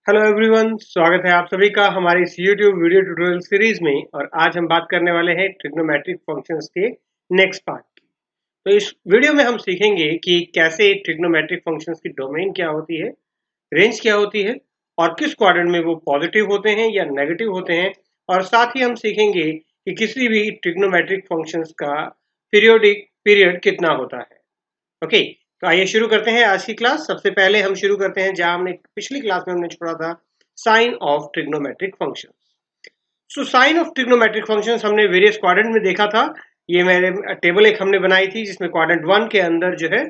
Hello everyone, स्वागत है आप सभी का हमारी इस YouTube वीडियो ट्यूटोरियल सीरीज में। और आज हम बात करने वाले हैं ट्रिग्नोमेट्रिक फंक्शंस के नेक्स्ट पार्ट की। तो इस वीडियो में हम सीखेंगे कि कैसे ट्रिग्नोमेट्रिक फंक्शंस की डोमेन क्या होती है, रेंज क्या होती है और किस क्वाड्रेंट में वो पॉजिटिव होते हैं या नेगेटिव होते हैं। और साथ ही हम सीखेंगे कि किसी भी ट्रिग्नोमेट्रिक फंक्शंस का पीरियोडिक पीरियड कितना होता है। ओके, तो आइए शुरू करते हैं आज की क्लास। सबसे पहले हम शुरू करते हैं जहां हमने पिछली क्लास में हमने छोड़ा था, sign of trigonometric functions. So sign of trigonometric functions हमने वेरियस क्वाड्रेंट में देखा था। ये मेरे टेबल एक हमने बनाई थी जिसमें क्वाड्रेंट 1 के अंदर जो है,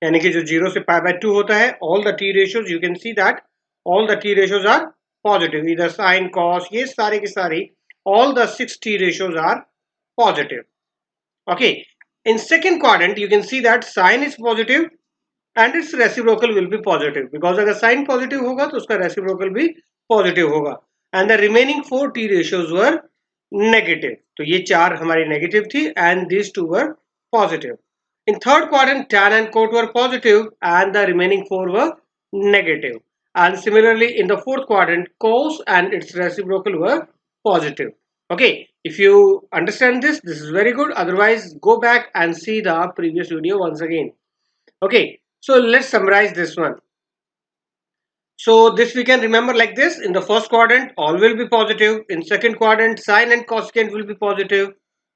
यानी कि जो 0 से π/2 होता है, all the T ratios you can see that all the T ratios are positive, इधर साइन कॉस ये सारे की सारी all the 6 T ratios are positive. Okay, in second quadrant you can see that sine is positive and its reciprocal will be positive, because अगर sine positive होगा तो उसका reciprocal भी positive होगा। and the remaining 4 t ratios were negative, तो ये चार हमारी negative थी and these two were positive. In third quadrant tan and cot were positive and the remaining 4 were negative, and similarly in the fourth quadrant cos and its reciprocal were positive. Okay, if you understand this is very good. Otherwise go back and see the previous video once again. Okay, so let's summarize this one. So this we can remember like this: in the first quadrant all will be positive, in second quadrant sine and cosecant will be positive,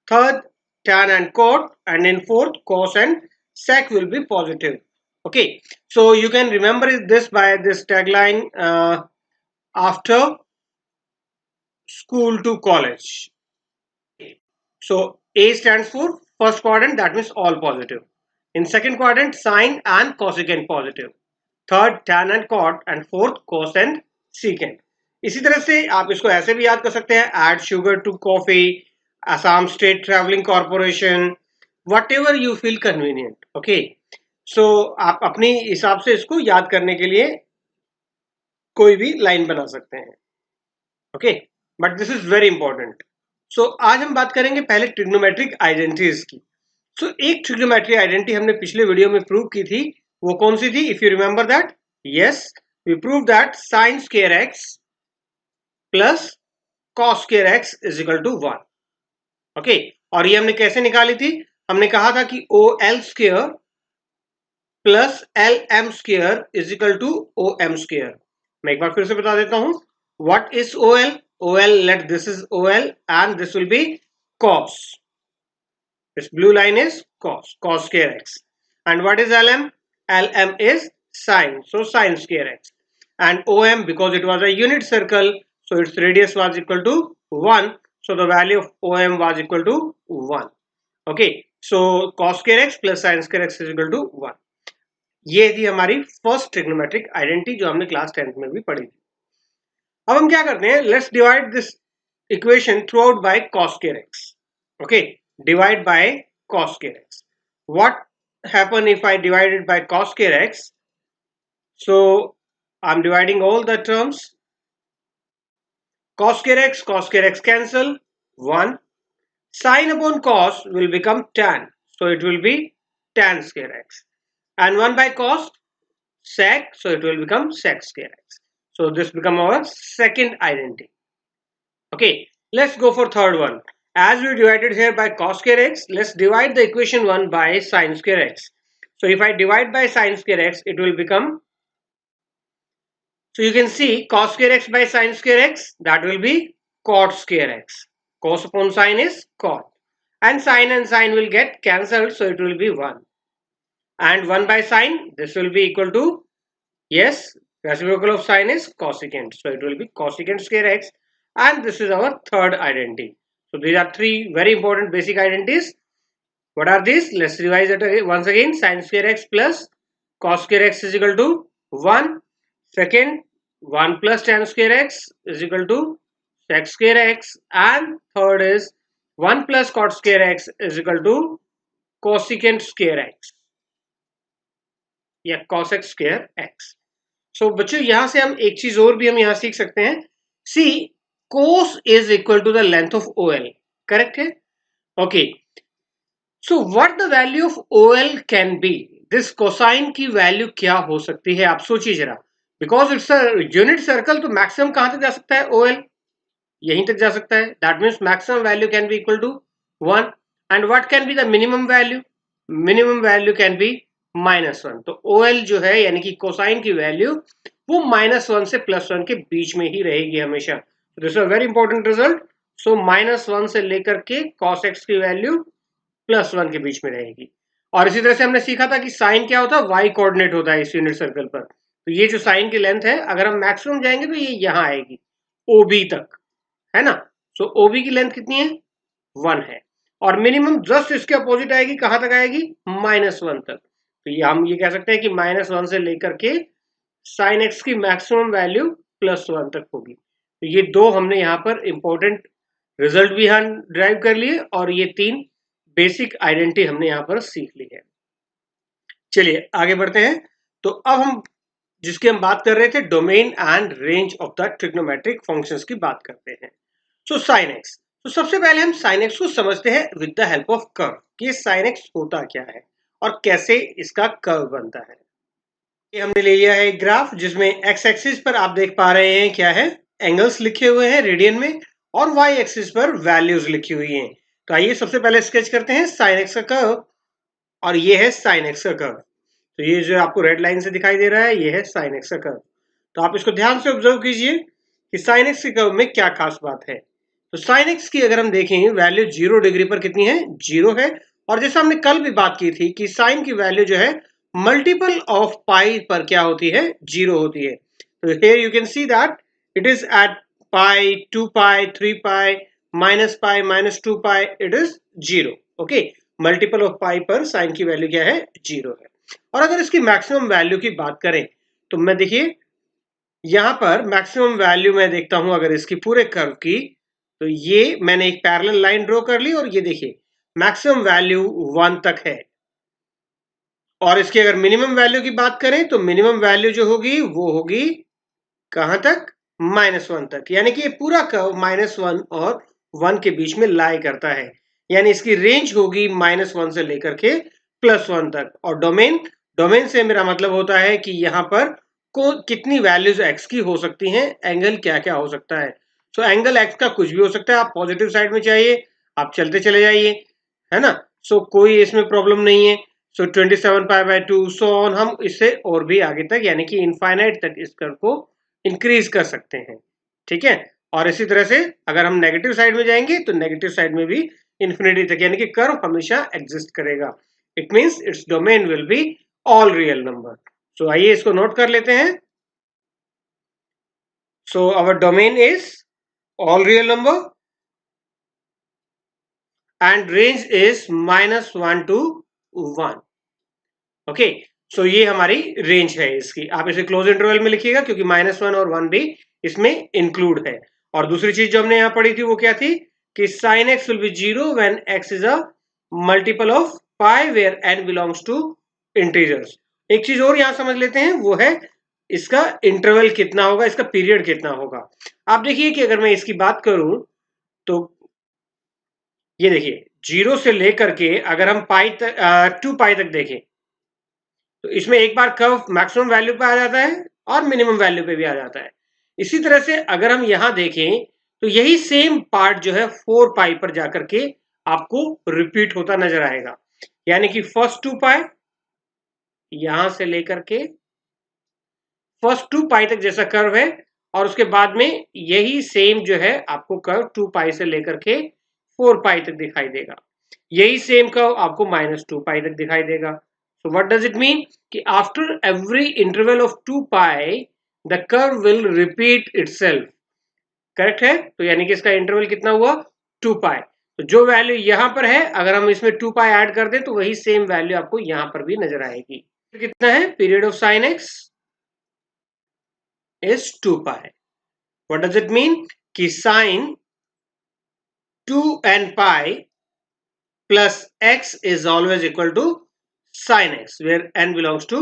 third tan and cot, and in fourth cos and sec will be positive. Okay, so you can remember this by this tagline, after school to college. So A stands for first quadrant, that means all positive. In second quadrant sine and cosecant positive, third tan and cot, and fourth cos and secant. इसी तरह से आप इसको ऐसे भी याद कर सकते हैं, add sugar to coffee, Assam State Travelling Corporation, whatever you feel convenient. Okay, so आप अपनी हिसाब से इसको याद करने के लिए कोई भी लाइन बना सकते हैं। Okay, but this is very important. So आज हम बात करेंगे पहले ट्रिग्नोमेट्रिक आइडेंटिटीज की। सो एक ट्रिग्नोमेट्रिक आइडेंटिटी हमने पिछले वीडियो में प्रूव की थी, वो कौन सी थी? If you remember that, yes, we prove that sine square x plus cos square x is equal to 1। Okay, और ये हमने कैसे निकाली थी? हमने कहा था कि O L square plus L M square is equal to O M square. मैं एक बार फिर से बता देता हूं, what is OL? OL, let this is OL and this will be cos. This blue line is cos square x. And what is LM? LM is sine, so sine square x. And OM, because it was a unit circle, so its radius was equal to 1, so the value of OM was equal to 1. Okay, so cos square x plus sine square x is equal to 1. ये थी हमारी first trigonometric identity जो हमने class 10th में भी पढ़ी थी। अब हम क्या करते हैं, let's divide this equation through out by cos square x. Okay, divide by cos square x. What happen if I divide it by cos square x? So I'm dividing all the terms. Cos square x cancel, 1. Sin upon cos will become tan, so it will be tan square x, and 1 by cos sec, so it will become sec square x. So this become our second identity. Okay, let's go for third one. As we divided here by cos square x, let's divide the equation 1 by sin square x. So if I divide by sin square x, it will become, so you can see cos square x by sin square x, that will be cot square x. Cos upon sin is cot, and sin will get cancelled, so it will be 1. And 1 by sin, this will be equal to, yes, reciprocal of sin is cosecant, so it will be cosecant square x. And this is our third identity. So these are three very important basic identities. What are these? Let's revise it once again. Sin square x plus cos square x is equal to 1. Second, 1 plus tan square x is equal to sec square x. And third is 1 plus cot square x is equal to cosecant square x या cos x square x. So बच्चों यहाँ से हम एक चीज और भी हम यहाँ सीख सकते हैं. See, cos is equal to the length of OL. Correct है? Okay. So what the value of OL can be? This cosine की वैल्यू क्या हो सकती है? आप सोचिए जरा. Because it's a unit circle, तो मैक्सिमम कहां तक जा सकता है, OL यहीं तक जा सकता है. That means maximum value can be equal to 1. And what can be the minimum value, minimum value can be -1. तो OL जो है यानी कि कोसाइन की वैल्यू वो -1 से +1 के बीच में ही रहेगी हमेशा. This is a very important result. So -1 से लेकर के cos x की वैल्यू +1 के बीच में रहेगी. और इसी तरह से हमने सीखा था कि साइन क्या होता है, y कोऑर्डिनेट होता है इस यूनिट सर्कल पर. तो ये जो साइन की लेंथ है, अगर हम मैक्सिमम जाएंगे तो ये यहाँ आएगी OB तक, है ना. सो OB की लेंथ कितनी है, 1 है. और मिनिमम जस्ट इसके अपोजिट आएगी, कहां तक आएगी, -1 तक. तो ये हम ये कह सकते हैं कि -1 से लेकर के साइन एक्स की मैक्सिमम वैल्यू +1 तक होगी. तो ये दो हमने यहाँ पर इंपॉर्टेंट रिजल्ट भी हम ड्राइव कर लिए और ये 3 बेसिक आइडेंटिटी हमने यहाँ पर सीख ली है. चलिए आगे बढ़ते हैं. तो अब हम जिसकी हम बात कर रहे थे, domain and range of the trigonometric functions की बात करते हैं. सो साइन एक्स, तो सबसे पहले हम साइन एक्स को समझते हैं with the help of curve कि ये साइन एक्स होता क्या है और कैसे इसका कर्व बनता है. ये हमने ले लिया है एक ग्राफ जिसमें एक्स एक्सिस पर आप देख पा रहे हैं क्या है, एंगल्स लिखे हुए हैं रेडियन में, और वाई एक्सिस पर वैल्यूज लिखी हुई हैं. तो आइए सबसे पहले स्केच करते हैं साइन एक्स का कर्व, और ये है साइन एक्स का कर्व. तो ये जो आपको रेड लाइन से दिखाई दे रहा है, ये है साइन एक्स का कर्व. तो आप इसको ध्यान से ऑब्जर्व कीजिए कि साइन एक्स के कर्व में क्या खास बात है. तो साइन एक्स की अगर हम देखें वैल्यू 0 डिग्री पर कितनी है, 0 है. और जैसा हमने कल भी बात की थी कि साइन की वैल्यू जो है मल्टीपल ऑफ पाई पर क्या होती है, 0 होती है. तो here you can see that it is at pi, 2 pi, 3 pi, pi, -2 pi, it is 0. Okay, multiple of pi पर साइन की वैल्यू क्या है, 0 है. और अगर इसकी मैक्सिमम वैल्यू की बात करें तो मैं देखिए यहां पर मैक्सिमम वैल्यू मैं देखता हूं अगर इसकी पूरे कर्व की, तो ये मैंने एक पैरेलल लाइन ड्रॉ कर ली और ये देखिए मैक्सिमम वैल्यू 1 तक है. और इसकी अगर मिनिमम वैल्यू की बात करें तो मिनिमम वैल्यू जो होगी वो होगी कहां तक, -1 तक. यानी कि ये पूरा कर्व -1 और 1 के बीच में लाई करता है. यानी इसकी रेंज होगी -1 से लेकर के +1 तक. और डोमेन, डोमेन से मेरा मतलब होता है कि यहाँ पर कितनी वैल्यूज x की हो सकती हैं, एंगल क्या क्या हो सकता है. सो एंगल x का कुछ भी हो सकता है. आप पॉजिटिव साइड में चाहिए आप चलते चले जाइए, है ना. सो कोई इसमें प्रॉब्लम नहीं है. सो 27 पाई/2 सो ऑन, हम इससे और भी आगे तक यानी कि इनफाइनाइट तक इस कर्व को इंक्रीज कर सकते हैं. ठीक है. और इसी तरह से अगर हम नेगेटिव साइड में जाएंगे तो नेगेटिव साइड में भी इंफिनिटी तक यानी कि कर्व हमेशा एग्जिस्ट करेगा. It means its domain will be all real number. So आइए इसको नोट कर लेते हैं. So our domain is all real number and range is -1 to 1. Okay, so ये हमारी रेंज है इसकी. आप इसे क्लोज इंटरवल में लिखिएगा क्योंकि -1 और 1 भी इसमें इंक्लूड है. और दूसरी चीज जो हमने यहाँ पढ़ी थी वो क्या थी कि sin x will be 0 when x is a multiple of pi where n belongs to integers. एक चीज और यहाँ समझ लेते हैं, वो है इसका इंटरवल कितना होगा, इसका पीरियड कितना होगा. आप देखिए कि अगर मैं इसकी बात करूं तो ये देखिए 0 से लेकर के अगर हम पाई तक 2 पाई तक देखें तो इसमें एक बार कर्व मैक्सिमम वैल्यू पे आ जाता है और मिनिमम वैल्यू पे भी आ जाता है. इसी तरह से अगर हम यहां देखें तो यही सेम पार्ट जो है 4 पाई पर जाकर के आपको रिपीट होता नजर आएगा. यानी कि फर्स्ट 2 पाई यहां से लेकर के फर्स्ट 2 पाई तक जैसा कर्व है, और उसके बाद में यही सेम जो है आपको कर्व 2 पाई से लेकर के 4 पाई तक दिखाई देगा. यही सेम कर्व आपको -2 पाई तक दिखाई देगा. So what does it mean? कि after every interval of 2 pi, the curve will repeat itself. Correct है. तो यानी कि इसका इंटरवल कितना हुआ, 2 पाई. तो जो वैल्यू यहां पर है अगर हम इसमें 2 पाई ऐड कर दें तो वही सेम वैल्यू आपको यहां पर भी नजर आएगी. तो कितना है, period of sine x is 2 pi. What does it mean कि sign 2 and pi plus x is always equal to sin x where n belongs to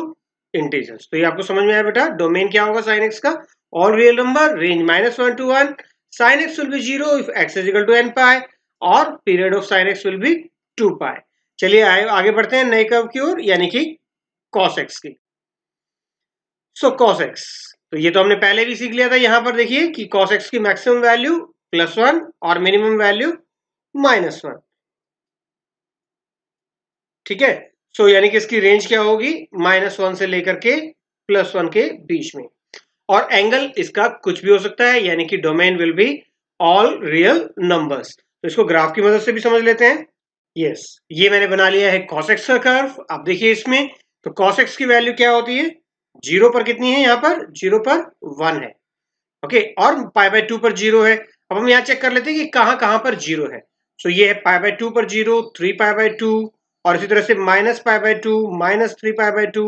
integers. तो ये आपको समझ में आया बेटा. डोमेन क्या होगा sin x का, all real number, range -1 to 1, sin x will be 0 if x is equal to n pi, और period of sin x will be 2 pi. चलिए आगे बढ़ते हैं नए कर्व की ओर यानी कि cos x की. सो cos x, तो ये तो हमने पहले भी सीख लिया था। यहां पर देखिए कि cos x की मैक्सिमम वैल्यू +1 और मिनिमम वैल्यू -1। ठीक है, सो यानी कि इसकी रेंज क्या होगी, -1 से लेकर के +1 के बीच में। और एंगल इसका कुछ भी हो सकता है, यानी कि domain will be all real numbers. तो इसको ग्राफ की मदद से भी समझ लेते हैं। यस, ये मैंने बना लिया है cos x का कर्व। आप देखिए इसमें, तो cos x की वैल्यू क्या होती है, 0 पर कितनी है, यहाँ पर 0 पर 1 है। ओके, और π/2 पर 0 है। अब हम यहाँ चेक कर लेते हैं कि कहाँ कहाँ पर 0 है। सो ये है π/2 पर 0, 3π/2, और इसी तरह से -π/2, -3π/2,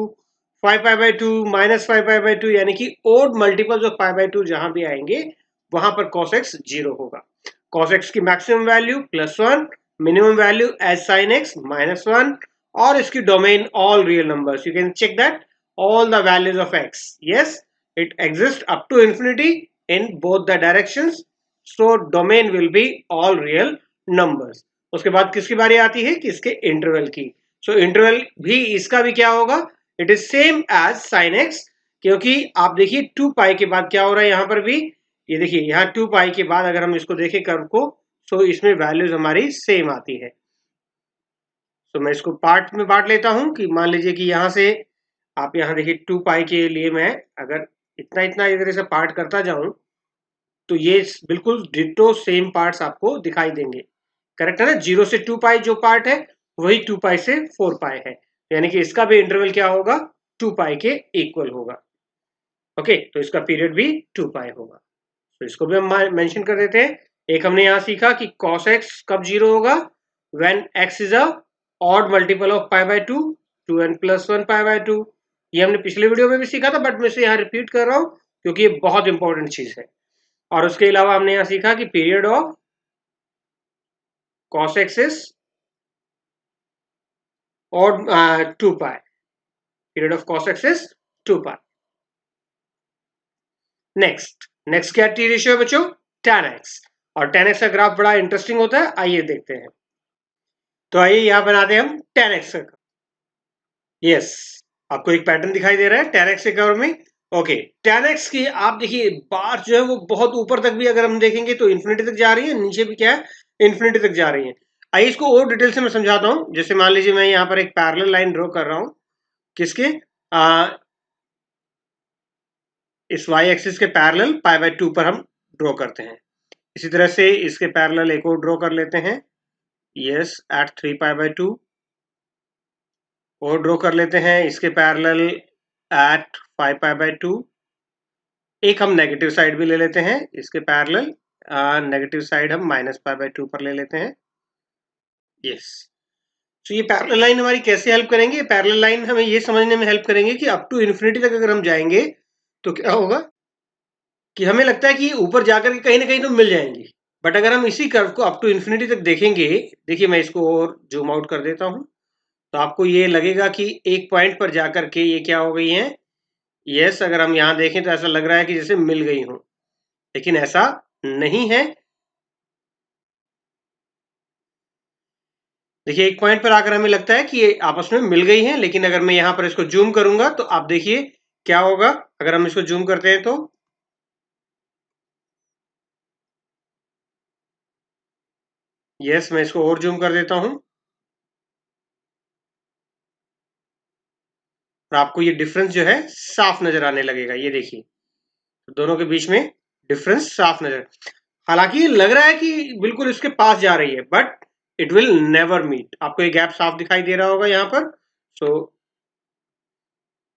5π/2, -5π/2, यानी कि ओड मल्टीपल्स ऑफ π/2 जहां भी आएंगे वहां पर cos x 0 होगा। cos x की maximum value +1, minimum value as sin x -1, और इसकी domain all real numbers. You can check that all the values of x, yes, it exists up to infinity in both the directions, so domain will be all real numbers. उसके बाद किसकी बारी आती है कि इसके इंटरवल की। सो interval भी इसका भी क्या होगा, it is same as sine x, क्योंकि आप देखिए 2 पाई के बाद क्या हो रहा है यहाँ पर भी, ये देखिए यहाँ 2 पाई के बाद अगर हम इसको देखें कर्व को, सो इसमें वैल्यूज हमारी सेम आती है। सो मैं इसको पार्ट में बांट लेता हूं कि मान लीजिए कि यहाँ से आप यहाँ देखिए 2 पाई के लिए मैं अगर इतना इतना इधर से पार्ट करता जाऊं तो ये बिल्कुल डिटो सेम पार्ट्स आपको दिखाई देंगे। करेक्ट है ना, 0 से 2 पाई जो पार्ट है वही 2 पाई से 4 पाई है, यानी कि इसका भी इंटरवल क्या होगा, 2 पाई के इक्वल होगा। ओके, तो इसका पीरियड भी 2 पाई होगा। तो इसको भी हम मेंशन कर देते हैं। एक हमने यहाँ सीखा कि cos x कब 0 होगा, when x is a odd multiple of π/2, 2n + 1 π/2। ये हमने पिछले वीडियो में भी सीखा था, बट मैं इसे यहाँ रिपीट कर रहा हूँ क्योंकि ये बहुत इंपॉर्टेंट चीज है। और उसके अलावा हमने यहाँ सीखा कि period of cos x is odd 2 pi, period of cos x is 2 pi. Next क्या टी रेशियो है बच्चों, tan x। और tan x का ग्राफ बड़ा इंटरेस्टिंग होता है, आइए देखते हैं। तो आइए यहाँ बनाते हैं हम tan x का। यस, आपको एक पैटर्न दिखाई दे रहा है tan x के कर्व में। ओके, tan x की आप देखिए बार जो है वो बहुत ऊपर तक भी अगर हम देखेंगे तो इन्फिनिटी तक जा रही है, नीचे भी क्या है, इन्फिनिटी तक जा रही है। आइए इसको और डिटेल से मैं समझाता हूँ। जैसे मान लीजिए मैं यहाँ पर एक पैरेलल लाइन ड्रॉ कर रहा हूँ, किसके, इस y एक्सिस के पैरेलल π/2 पर हम ड्रॉ करते हैं। इसी तरह से इसके पैरेलल एक और ड्रॉ कर लेते हैं, यस, एट 3 π/2, और ड्रॉ कर लेते हैं इसके पैरेलल एट 5 π/2। एक हम नेगेटिव साइड भी ले लेते हैं इसके पैरेलल, नेगेटिव साइड हम -π/2 पर ले लेते हैं। यस, तो ये पैरेलल लाइन हमारी कैसे हेल्प करेंगे, पैरेलल लाइन हमें ये समझने में हेल्प करेंगे कि अप टू इन्फिनिटी तक अगर हम जाएंगे तो क्या होगा कि हमें लगता है कि ऊपर जाकर के कहीं ना कहीं तो मिल जाएंगी, बट अगर हम इसी कर्व को अप टू इन्फिनिटी तक देखेंगे, देखिए मैं इसको और जूम आउट कर देता हूं, तो आपको ये लगेगा कि एक पॉइंट पर जाकर के ये क्या हो गई है, यस, अगर हम यहाँ देखें तो ऐसा लग रहा है कि जैसे मिल गई हो, लेकिन ऐसा नहीं है। देखिए एक पॉइंट पर आकर हमें लगता है कि ये आपस में मिल गई हैं, लेकिन अगर मैं यहाँ पर इसको जूम करूंगा तो आप देखिए क्या होगा। अगर हम इसको जूम करते हैं तो यस, मैं इसको और जूम कर देता हूं, और आपको ये डिफरेंस जो है साफ नजर आने लगेगा। ये देखिए दोनों के बीच में डिफरेंस साफ नजर, हालांकि लग रहा है कि बिल्कुल इसके पास जा रही है, but it will never meet. आपको ये गैप साफ दिखाई दे रहा होगा यहाँ पर। सो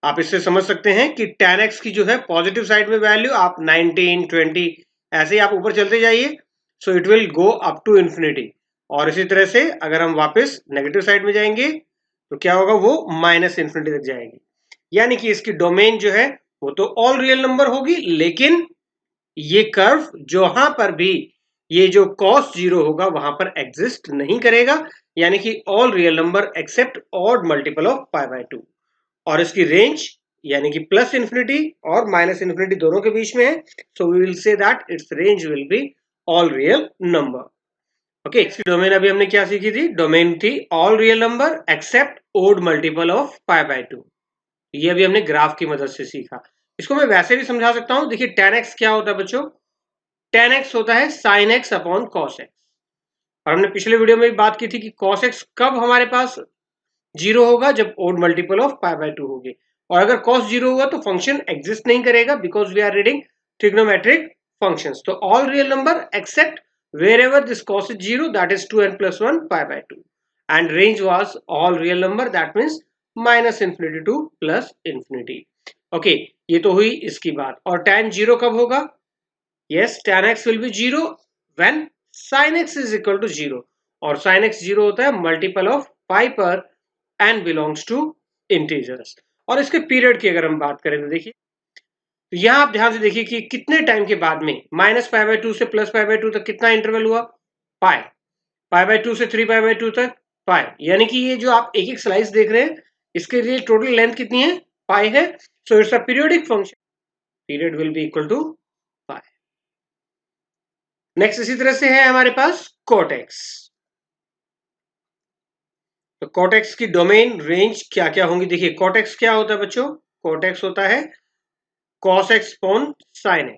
आप इससे समझ सकते हैं कि tan x की जो है पॉजिटिव साइड में वैल्यू आप 19, 20 ऐसे ही आप ऊपर चलते जाइए, so it will go up to infinity. और इसी तरह से अगर हम वापस नेगेटिव साइड में जाएंगे तो क्या होगा, वो -इन्फिनिटी तक जाएगी। यानी कि इसकी डोमेन जो है वो तो ऑल रियल नंबर होगी, लेकिन ये कर्व जहां पर भी ये जो cos 0 होगा वहां पर एग्जिस्ट नहीं करेगा, यानी कि all real number except odd multiple of π/2। और इसकी रेंज यानी कि +इन्फिनिटी और -इन्फिनिटी दोनों के बीच में है, so we will say that its range will be all real number. Okay, इसकी डोमेन अभी हमने क्या सीखी थी, डोमेन थी all real number except odd multiple of π/2। ये अभी हमने ग्राफ की मदद से सीखा। इसको मैं वैसे भी समझा सकता हूं। देखिए tan x क्या होता है बच्चों, tan x होता है sin x upon cos x। और हमने पिछले वीडियो में भी बात की थी कि cos x कब हमारे पास जीरो होगा, जब odd multiple of pi by 2 होगी। और अगर cos जीरो हुआ तो फंक्शन एग्जिस्ट नहीं करेगा, because we are reading trigonometric functions. तो all real number except wherever this cos is 0, that is 2n plus 1 pi by 2, and range was all real number, that means minus infinity to plus infinity। Okay, ये तो हुई इसकी बात। और tan 0 कब होगा, yes tan x will be 0 when sin x is equal to 0, और sin x 0 होता है मल्टीपल ऑफ पाई पर n belongs to integers। और इसके पीरियड की अगर हम बात करें तो देखिए, तो यहां आप ध्यान से देखिए कि कितने टाइम के बाद में माइनस पाई बाय 2 से प्लस पाई बाय 2 तक कितना इंटरवल हुआ, पाई। पाई बाय 2 से 3 पाई बाय 2 तक पाई, यानी कि ये जो आप एक एक स्लाइस देख रहे हैं इसके लिए टोटल लेंथ कितनी है, पाई है। So it's a periodic function, period will be equal to pi. Next इसी तरह से है हमारे पास cot x। तो cot x की डोमेन रेंज क्या क्या होंगी, देखिए cot x क्या होता है बच्चों, cot x होता है cos x upon sin x।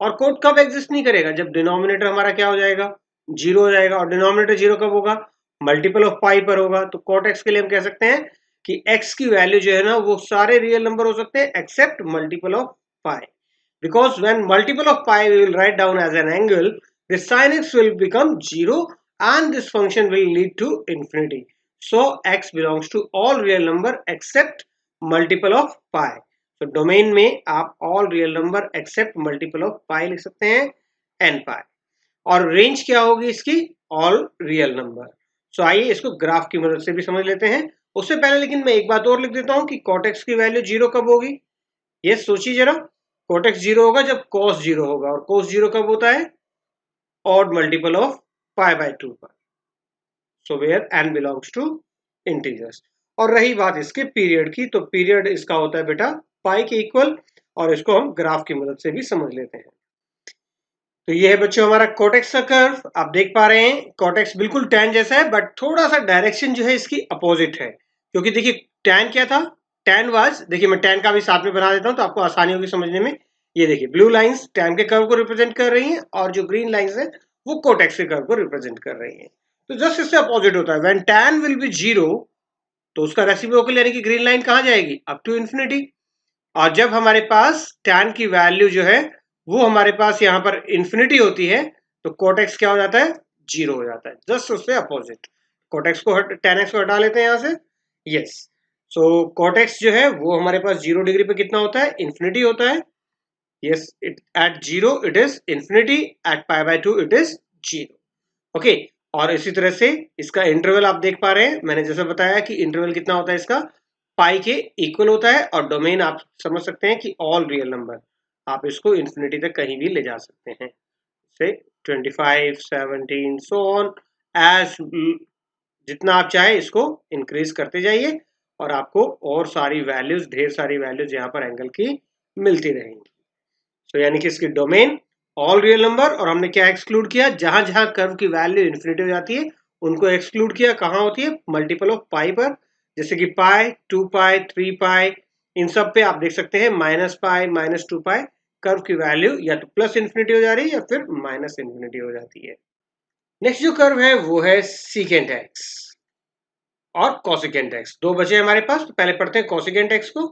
और कोट कब एग्जिस्ट नहीं करेगा, जब डिनोमिनेटर हमारा क्या हो जाएगा, जीरो हो जाएगा। और डिनोमिनेटर जीरो कब होगा, मल्टीपल ऑफ पाई पर होगा। तो cot x के लिए हम कह सकते हैं कि x की वैल्यू जो है ना वो सारे रियल नंबर हो सकते हैं except multiple of pi, because when multiple of pi we will write down as an angle, the sin x will become 0 and this function will lead to infinity। So x belongs to all real number except multiple of pi। तो domain में आप all real number except multiple of pi लिख सकते हैं n pi. और range क्या होगी इसकी, ऑल रियल नंबर। सो आइए इसको ग्राफ की मदद से भी समझ लेते हैं। उससे पहले लेकिन मैं एक बात और लिख देता हूं कि cot x की वैल्यू जीरो कब होगी। ये सोचिए जरा, cot x जीरो होगा जब cos जीरो होगा, और cos जीरो कब होता है, odd multiple of pi by 2 पर। So where n belongs to integers. और रही बात इसके पीरियड की, तो पीरियड इसका होता है बेटा पाई के इक्वल, और इसको हम ग्राफ की मदद से भी समझ लेते हैं। तो ये है बच्चों हमारा cot x का कर्व। आप देख पा रहे हैं cot x बिल्कुल tan जैसा है, बट थोड़ा सा डायरेक्शन जो है इसकी अपोजिट है। क्योंकि देखिए tan क्या था, tan वाज, देखिए मैं tan का भी साथ में बना देता हूं तो आपको आसानी होगी समझने में। ये देखिए ब्लू लाइंस tan के कर्व को रिप्रेजेंट कर रही हैं, और जो ग्रीन लाइंस है वो cot x के कर्व को रिप्रेजेंट कर रही हैं। तो जस्ट इससे अपोजिट होता है, when tan will be zero तो उसका रेसिप्रोकल यानी कि ग्रीन लाइन कहां जाएगी, अप टू इन्फिनिटी। और जब हमारे पास tan की वैल्यू जो है वो हमारे पास यहाँ पर इन्फिनिटी होती है, तो cot x क्या हो जाता है, जीरो हो जाता है। जस्ट उससे अपोजिट, cot x को tan x को हटा लेते हैं यहाँ से। यस, सो cot x जो है वो हमारे पास 0 डिग्री पे कितना होता है, इन्फिनिटी होता है। Yes, it at zero it is infinity, at pi by 2 it is zero. Okay, और इसी तरह से इसका इंटरवल आप देख पा रहे हैं, मैंने जैसे बताया कि इंटरवल कितना होता है इसका, पाई के इक्वल होता है। और डोमेन आप समझ सकते हैं कि ऑल रियल नंबर, आप इसको इन्फिनिटी तक कहीं भी ले जा सकते हैं, से 25 17 सो ऑन, एज जितना आप चाहे इसको इंक्रीज करते जाइए, और आपको और सारी वैल्यूज, ढेर सारी वैल्यूज यहाँ पर एंगल की मिलती रहेंगी। तो यानी कि इसकी डोमेन ऑल रियल नंबर, और हमने क्या एक्सक्लूड किया, जहां जहां कर्व की वैल्यू इन्फिनिटी हो जाती है उनको एक्सक्लूड किया। कहां होती है, मल्टीपल ऑफ पाई पर, जैसे कि पाई, 2 पाई, 3 पाई, इन सब पे आप देख सकते हैं माइनस पाई, माइनस 2 पाई, कर्व की वैल्यू या तो प्लस इन्फिनिटी हो जा रही है या फिर माइनस इन्फिनिटी हो जाती है। नेक्स्ट जो कर्व है वो है सीकेंट एक्स और कॉसिकेंट एक्स। दो बचे हमारे पास, तो पहले पढ़ते हैं कॉसिकेंट एक्स को।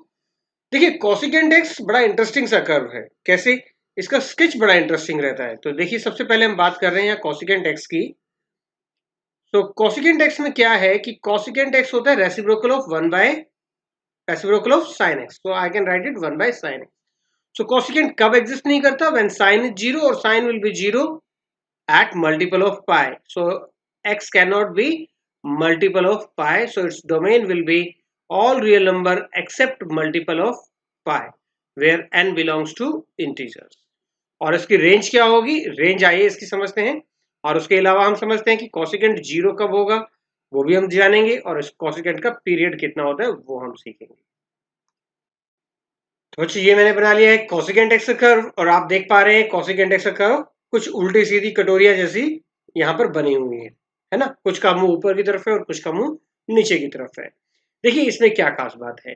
देखिए कॉसिकेंट एक्स बड़ा इंटरेस्टिंग सा कर्व है, कैसे, इसका स्केच बड़ा इंटरेस्टिंग रहता है। तो देखिए सबसे पहले हम बात कर रहे हैं कॉसिकेंट एक्स की। तो कॉसिकेंट एक्स में क्या है कि कॉसिकेंट एक्स होता है reciprocal of 1 by reciprocal of sine x, तो I can write it 1 by sine x. So cosecant कब एग्जिस्ट नहीं करता, व्हेन साइन इज जीरो, और sine will be zero at multiple of pi. So x cannot be multiple of pi. So its domain will be all real number except multiple of pi, where n belongs to integers. और इसकी range क्या होगी, range आइए इसकी समझते हैं। और उसके अलावा हम समझते हैं कि कॉसिकेंट जीरो कब होगा वो भी हम जानेंगे, और इस कॉसिकेंट का पीरियड कितना होता है वो हम सीखेंगे। तो ये मैंने बना लिया है कॉसिकेंट एक्स का कर्व, और आप देख पा रहे हैं कॉसिकेंट एक्स का कर्व कुछ उल्टी सीधी कटोरिया जैसी यहाँ पर बनी हुई है ना, कुछ का मुंह ऊपर की तरफ है और कुछ का मुंह नीचे की तरफ है। देखिए इसमें क्या खास बात है,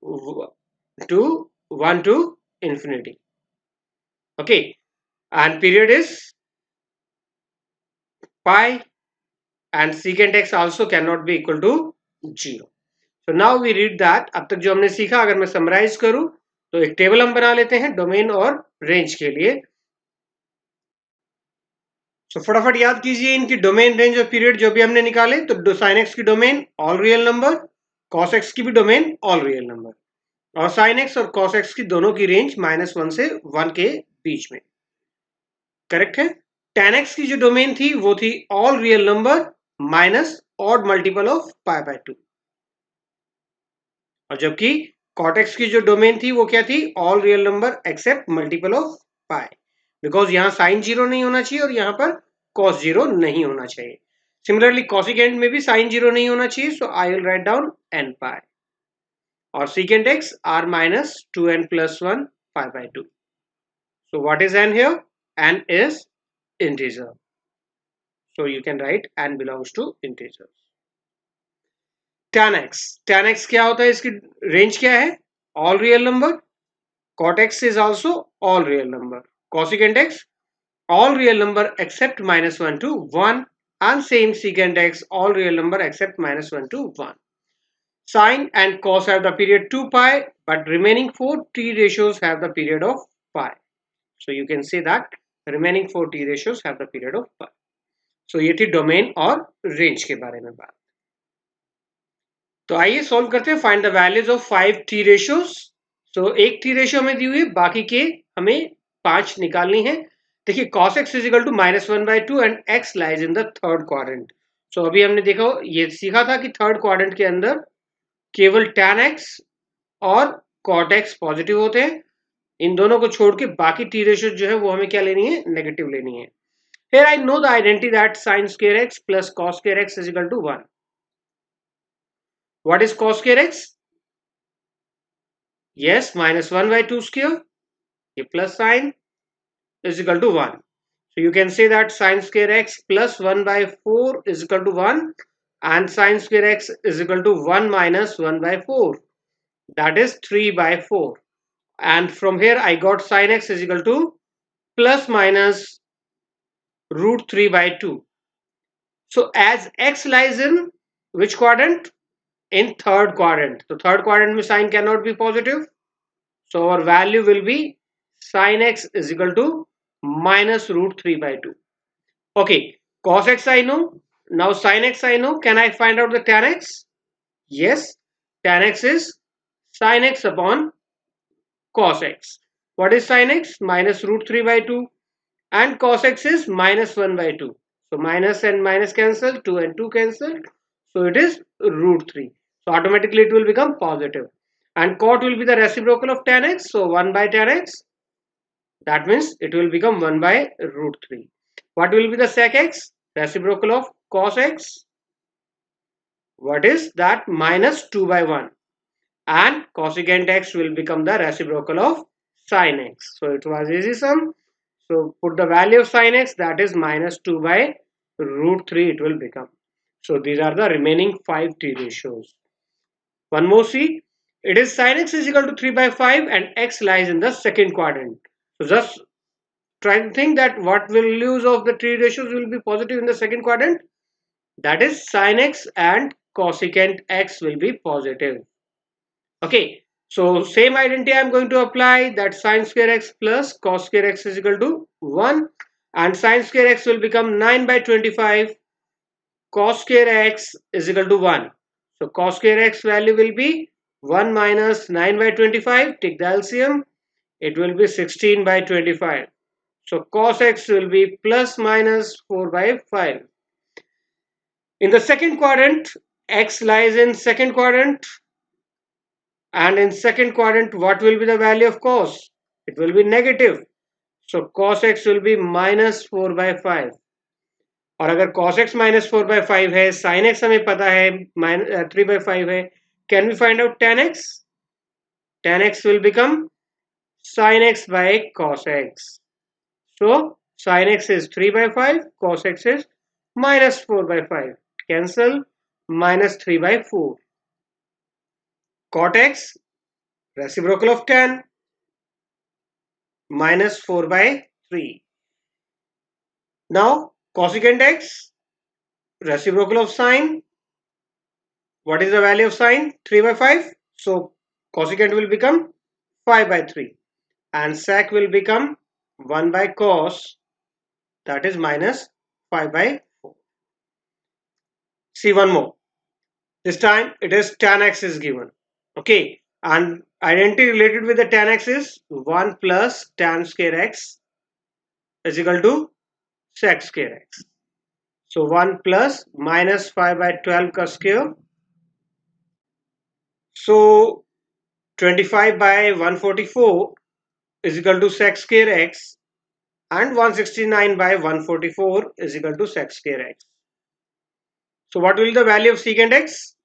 to 1 to infinity. Okay, and period is pi, and secant x also cannot be equal to 0. So now we read that. अब तक जो हमने सीखा, अगर मैं समराइज करूं तो एक टेबल हम बना लेते हैं डोमेन और रेंज के लिए. तो फटाफट याद कीजिए इनकी डोमेन, रेंज और पीरियड जो भी हमने निकाले. तो साइन एक्स की domain all real number, cos x की भी डोमेन ऑल रियल नंबर, और साइन एक्स और कॉस एक्स की दोनों की रेंज -1 से 1 के बीच में. करेक्ट है. tan x की जो डोमेन थी वो थी all real number minus odd multiple of pi by 2, और जबकि cot x की जो डोमेन थी वो क्या थी, all real number except multiple of pi, because यहाँ साइन 0 नहीं होना चाहिए और यहाँ पर cos 0 नहीं होना चाहिए. सिमिलरली cosecant में भी साइन 0 नहीं होना चाहिए, so I will write down n pi, और secant x r minus 2n plus 1 pi by 2. So what is n here? N is integer. So you can write n belongs to integers. Tan x क्या होता है, इसकी range क्या है, all real number. Cot x is also all real number. Cosecant x all real number except -1 to 1, and same secant x all real number except -1 to 1. Sine and cos have the period 2 pi, but remaining 4 t ratios have the period of pi. So you can say that remaining 4 t ratios have the period of pi. So ये थी domain और range के बारे में बात. तो आइए solve करते हैं. Find the values of 5 T ratios. सो एक टी रेशियो हमें दी हुई है, बाकी के हमें 5 निकालनी है. देखिए cos x is equal to -1/2 and x lies in the third quadrant. So अभी हमने देखो ये सीखा था कि थर्ड क्वाड्रेंट के अंदर केवल tan x और cot x पॉजिटिव होते हैं. इन दोनों को छोड़ के बाकी टी रेशियो जो है वो हमें क्या लेनी है, नेगेटिव लेनी है. Here I know the identity that sin square x plus cos square x is equal to 1. What is cos square x? Yes, -1/2 square. ये plus sign is equal to 1. So you can say that sin square x plus 1/4 is equal to 1, and sin square x is equal to 1 minus 1/4. That is 3/4. And from here I got sin x is equal to plus minus √3/2. So as x lies in which quadrant? In third quadrant. So third quadrant में sign cannot be positive. So our value will be sin x is equal to minus √3/2. Okay, cos x I know. Now sin x I know. Can I find out the tan x? Yes, tan x is sin x upon cos x. What is sin x? Minus √3/2. And cos x is -1/2. So minus and minus cancel, 2 and 2 cancel. So it is √3. So automatically it will become positive. And cot will be the reciprocal of tan x. So 1 by tan x. That means it will become 1 by √3. What will be the sec x? Reciprocal of cos x. What is that? Minus 2 by 1. And cosecant x will become the reciprocal of sin x. So it was easy sum. So put the value of sin x, that is -2 by √3 it will become. So these are the remaining 5 t ratios. One more see. It is sin x is equal to 3/5 and x lies in the second quadrant. So just try to think that what values of the t ratios will be positive in the second quadrant. That is sin x and cosecant x will be positive. Okay. So same identity I am going to apply, that sin square x plus cos square x is equal to 1, and sin square x will become 9/25. Cos square x is equal to 1. So cos square x value will be 1 minus 9/25. Take the LCM. It will be 16/25. So cos x will be plus minus 4/5. In the second quadrant, x lies in second quadrant. And in second quadrant, what will be the value of cos? It will be negative. So cos x will be -4/5. और अगर cos x -4/5 है, sin x हमें पता है 3/5 है, can we find out tan x? Tan x will become sin x by cos x. So sin x is 3/5, cos x is -4/5. Cancel, -3/4. Cot x reciprocal of tan, minus 4 by 3. Now cosecant x, reciprocal of sine. What is the value of sine? 3 by 5. So cosecant will become 5 by 3. And sec will become 1 by cos, that is minus 5 by 4. See one more. This time it is tan x is given. Okay. And identity related with the tan x is 1 plus tan square x is equal to sec square x. So 1 plus minus 5 by 12 का square. So 25 by 144 is equal to sec square x, and 169 by 144 is equal to sec square x. So what will be the value of secant x?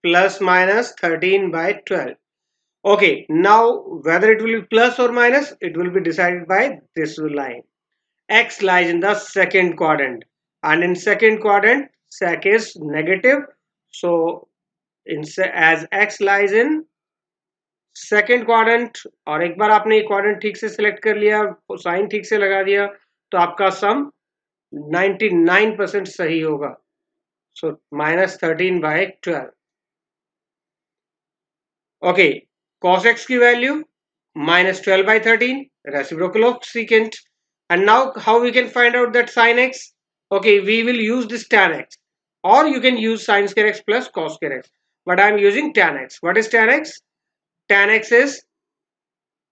Plus minus 13 by 12. Okay, now whether it will be plus or minus, it will be decided by this line. X lies in the second quadrant, and in second quadrant sec is negative. So as x lies in second quadrant और एक बार आपने quadrant ठीक से select कर लिया, sign ठीक से लगा दिया, तो आपका सम 99% सही होगा. So minus 13 by 12. Okay, cos x की वैल्यू minus 12 by 13, reciprocal of secant. And now how we can find out that sin x? Okay, we will use this tan x, or you can use sin square x plus cos square x, but I am using tan x. What is tan x? Tan x is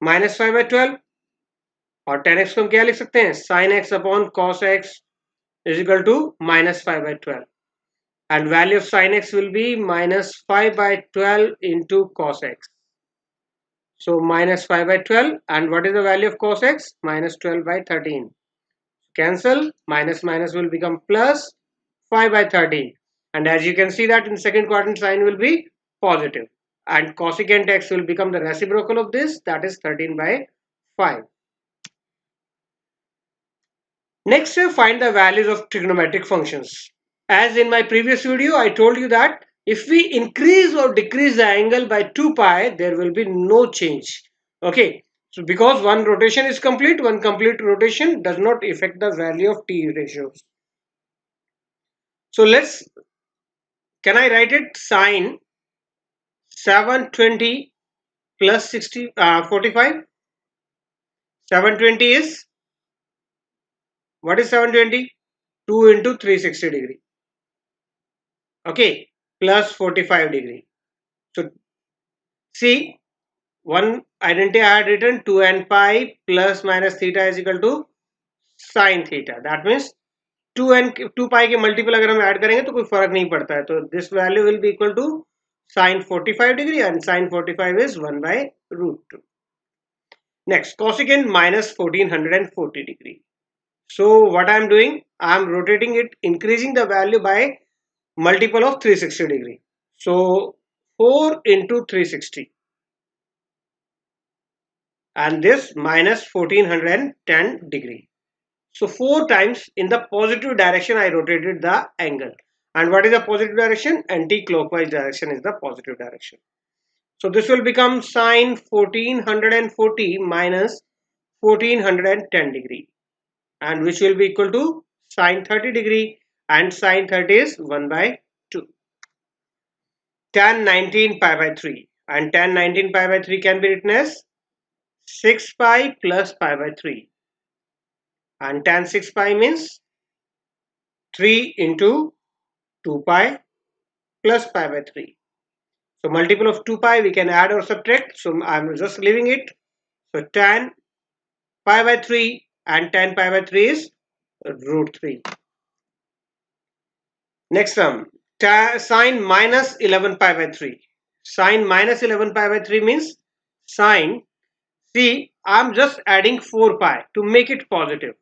minus 5 by 12, और tan x को हम क्या लिख सकते हैं? sin x upon cos x is equal to minus 5 by 12, and value of sin x will be minus 5 by 12 into cos x. So minus 5 by 12, and what is the value of cos x? Minus 12 by 13. Cancel, minus minus will become plus 5 by 13, and as you can see that in second quadrant sign will be positive, and cosecant x will become the reciprocal of this, that is 13 by 5. Next, find the values of trigonometric functions. As in my previous video, I told you that if we increase or decrease the angle by 2 pi, there will be no change. Okay, so because one rotation is complete, one complete rotation does not affect the value of t ratios. So can I write it? Sine 720 plus 45. 720 is, what is 720? 2 into 360 degree. Okay, plus 45 degree. So see, one identity I had written 2n pi plus minus theta is equal to sin theta. That means 2 pi के multiple अगर हम add करेंगे तो कोई फर्क नहीं पड़ता है. तो this value will be equal to sin 45 degree, and sin 45 is 1 by root 2. Next, cosecant minus 1440 degree. So what I am doing, I am rotating it, increasing the value by multiple of 360 degree. So 4 into 360, and this minus 1410 degree. So 4 times in the positive direction I rotated the angle. And what is the positive direction? Anti-clockwise direction is the positive direction. So this will become sine 1440 minus 1410 degree, and which will be equal to sine 30 degree, and sine 30 is 1 by 2. Tan 19 pi by 3, and tan 19 pi by 3 can be written as 6 pi plus pi by 3, and tan 6 pi means 3 into 2 pi plus pi by 3. So multiple of 2 pi we can add or subtract, so I am just leaving it. So tan pi by 3 and tan pi by 3 is root 3. Next term, sine minus 11 pi by 3. Sine minus 11 pi by 3 means sine, see, I am just adding 4 pi to make it positive.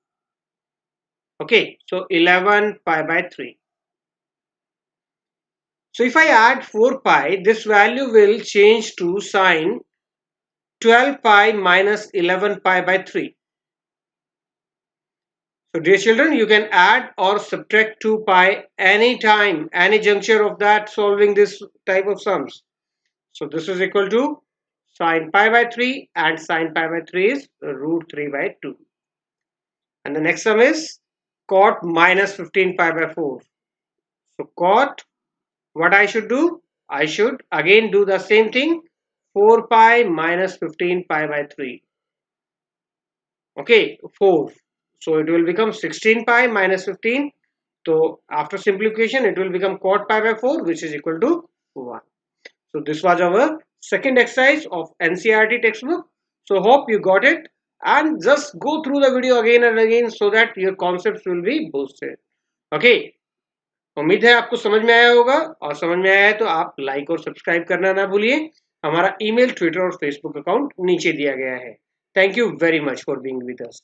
Okay, so 11 pi by 3. So if I add 4 pi, this value will change to sine 12 pi minus 11 pi by 3. So dear children, you can add or subtract 2 pi anytime, any juncture of that solving this type of sums. So this is equal to sine pi by 3 and sine pi by 3 is root 3 by 2. And the next sum is cot minus 15 pi by 4. So cot, what I should do? I should again do the same thing, 4 pi minus 15 pi by 3. Okay, 4. So it will become 16 pi minus 15. So after simplification, it will become cot pi by 4, which is equal to 1. So this was our second exercise of NCERT textbook. So hope you got it, and just go through the video again and again so that your concepts will be boosted. Okay. उम्मीद है आपको समझ में आया होगा, और समझ में आया है तो आप लाइक और सब्सक्राइब करना ना भूलिए। हमारा ईमेल, ट्विटर और फेसबुक अकाउंट नीचे दिया गया है। Thank you very much for being with us.